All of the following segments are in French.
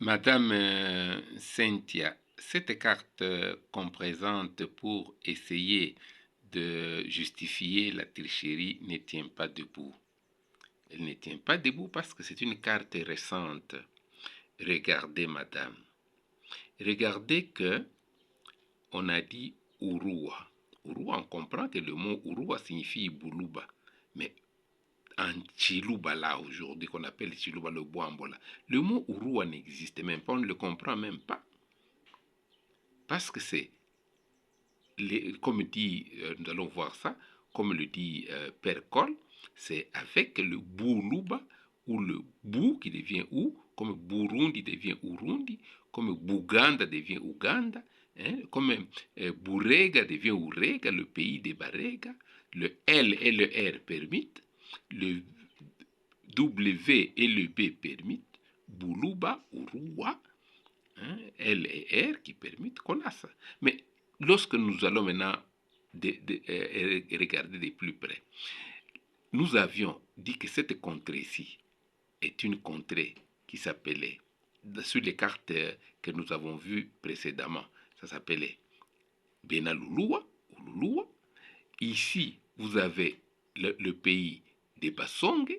Madame Cynthia, cette carte qu'on présente pour essayer de justifier la tricherie ne tient pas debout. Elle ne tient pas debout parce que c'est une carte récente. Regardez, madame. Regardez que on a dit Urua. Urua, on comprend que le mot Urua signifie Buluba. Mais en Chiluba là aujourd'hui, qu'on appelle Chiluba le Boambola, le mot Urua n'existe même pas, on ne le comprend même pas. Parce que c'est, comme dit, nous allons voir ça, comme le dit Père Col, c'est avec le Buluba ou le Bou qui devient Ou, comme Burundi devient Urundi, comme Buganda devient Ouganda, hein, comme Burega devient Urega, le pays des Barega, le L et le R permettent, le W et le B permettent, Buluba, Urua, hein, L et R qui permettent qu'on a ça. Mais lorsque nous allons maintenant regarder de plus près, nous avions dit que cette contrée-ci est une contrée qui s'appelait, sur les cartes que nous avons vues précédemment, ça s'appelait Benalulua ou Lulua. Ici, vous avez le pays des Basonge,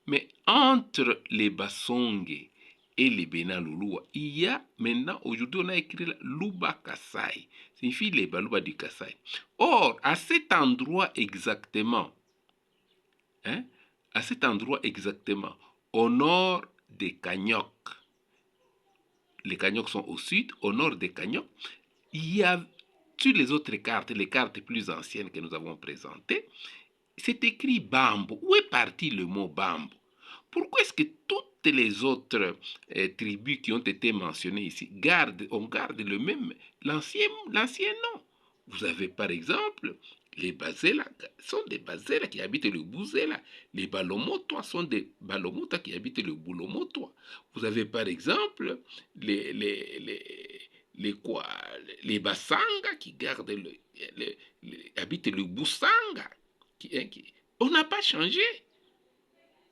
mais entre les Basonge et les Benalulua, il y a maintenant, aujourd'hui, on a écrit Luba Kasai, signifie les Baluba du Kasai. Or, à cet endroit exactement, à cet endroit exactement, au nord des Kanyok, les Kanyok sont au sud, au nord des Kanyok, il y a sur les autres cartes, les cartes plus anciennes que nous avons présentées, c'est écrit Bambo. Où est parti le mot Bambo? Pourquoi est-ce que toutes les autres tribus qui ont été mentionnées ici on garde le même, l'ancien nom? Vous avez par exemple les Bazela sont des Bazela qui habitent le Bouzela. Les Balomotois sont des Balomotois qui habitent le Boulomotois. Vous avez par exemple les quoi, les Basanga qui gardent habitent le Boussanga. On n'a pas changé.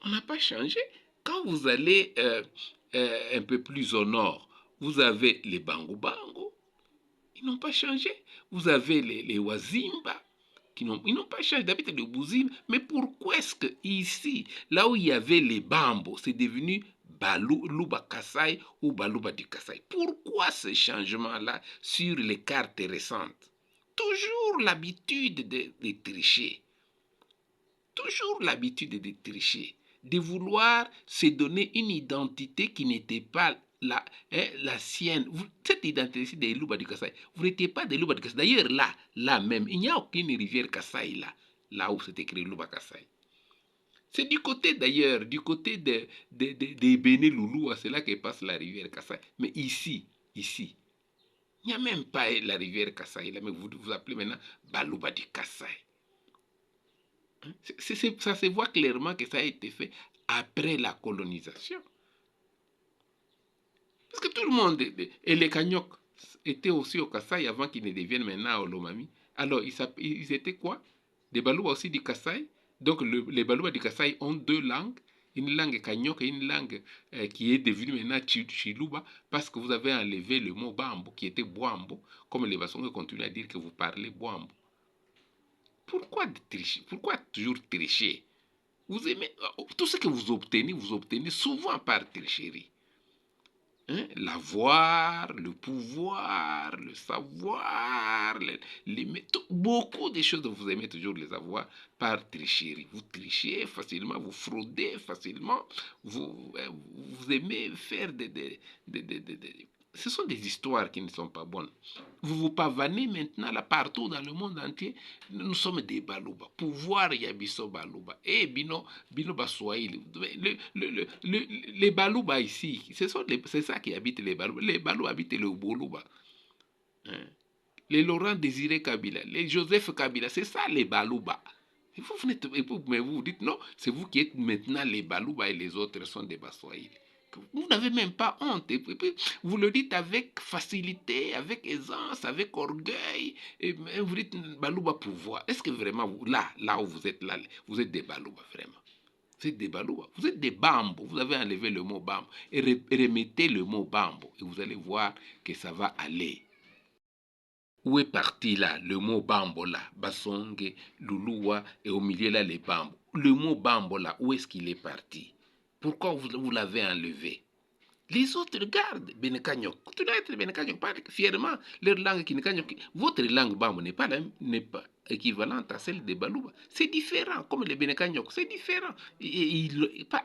On n'a pas changé. Quand vous allez un peu plus au nord, vous avez les Bango Bango. Ils n'ont pas changé. Vous avez les Wazimba. Ils n'ont pas changé d'habitude le Bouzim. Mais pourquoi est-ce que ici, là où il y avait les Bambo, c'est devenu Luba Kasai ou Baluba du Kasai? Pourquoi ce changement-là sur les cartes récentes? Toujours l'habitude de tricher. Toujours l'habitude de tricher, de vouloir se donner une identité qui n'était pas la sienne. Cette identité des Luba du Kassai, vous n'étiez pas des Luba du Kassai. D'ailleurs, là même, il n'y a aucune rivière Kassai là où c'est écrit Luba Kassai. C'est du côté d'ailleurs, du côté de Béné Loulou, c'est là que passe la rivière Kassai. Mais ici, il n'y a même pas la rivière Kassai là, mais vous appelez maintenant Baluba du Kassai. Ça se voit clairement que ça a été fait après la colonisation. Parce que tout le monde, et les Kanyok étaient aussi au Kassai avant qu'ils ne deviennent maintenant au Lomami. Alors, ils étaient quoi? Des Balouba aussi du Kassai. Donc, les Balouba du Kassai ont deux langues. Une langue Kanyok et une langue qui est devenue maintenant Chiluba, parce que vous avez enlevé le mot Bambo, qui était Boambo, comme les Basonga continuent à dire que vous parlez Boambo. Pourquoi tricher? Pourquoi toujours tricher? Vous aimez, tout ce que vous obtenez souvent par tricherie. Hein? L'avoir, le pouvoir, le savoir, beaucoup de choses, vous aimez toujours les avoir par tricherie. Vous trichez facilement, vous fraudez facilement, vous aimez faire ce sont des histoires qui ne sont pas bonnes. Vous vous pavanez maintenant là partout dans le monde entier. Nous sommes des balouba. Pouvoir yabiso balouba. Et bino baswahili. Les balouba ici, c'est ça qui habite les balouba. Les balouba habitent le boulouba. Hein? Les Laurent Désiré Kabila, les Joseph Kabila, c'est ça les balouba. Mais vous dites non, c'est vous qui êtes maintenant les balouba et les autres sont des baswahili. Vous n'avez même pas honte. Et puis, vous le dites avec facilité, avec aisance, avec orgueil. Et vous dites Balouba pouvoir. Est-ce que vraiment, là où vous êtes là, vous êtes des Balouba vraiment? Vous êtes des Balouba. Vous êtes des Bambo. Vous avez enlevé le mot Bambo. Et remettez le mot Bambo. Et vous allez voir que ça va aller. Où est parti là le mot Bambo là? Basonge, Lulua et au milieu là les Bambo. Le mot Bambo là, où est-ce qu'il est parti? Pourquoi vous l'avez enlevé? Les autres regardent Benekanyok. Continuez à être Benekanyok. Parlent fièrement leur langue Kinikanyok. Votre langue Bambo n'est pas équivalente à celle des Balouba. C'est différent. Comme les Benekanyok, c'est différent.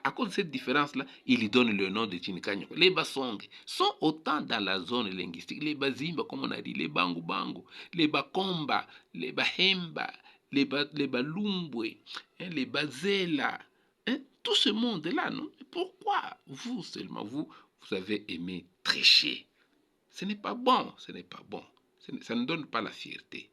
À cause de cette différence-là, ils donnent le nom de Kinikanyok. Les Basong sont autant dans la zone linguistique. Les Bazimba, comme on a dit, les Bangu Bangu, les Bakomba, les Bahemba, les Balumbwe, les Bazela. Hein? Tout ce monde-là, non? Pourquoi vous seulement, vous avez aimé tricher? Ce n'est pas bon, ce n'est pas bon. Ça ne donne pas la fierté.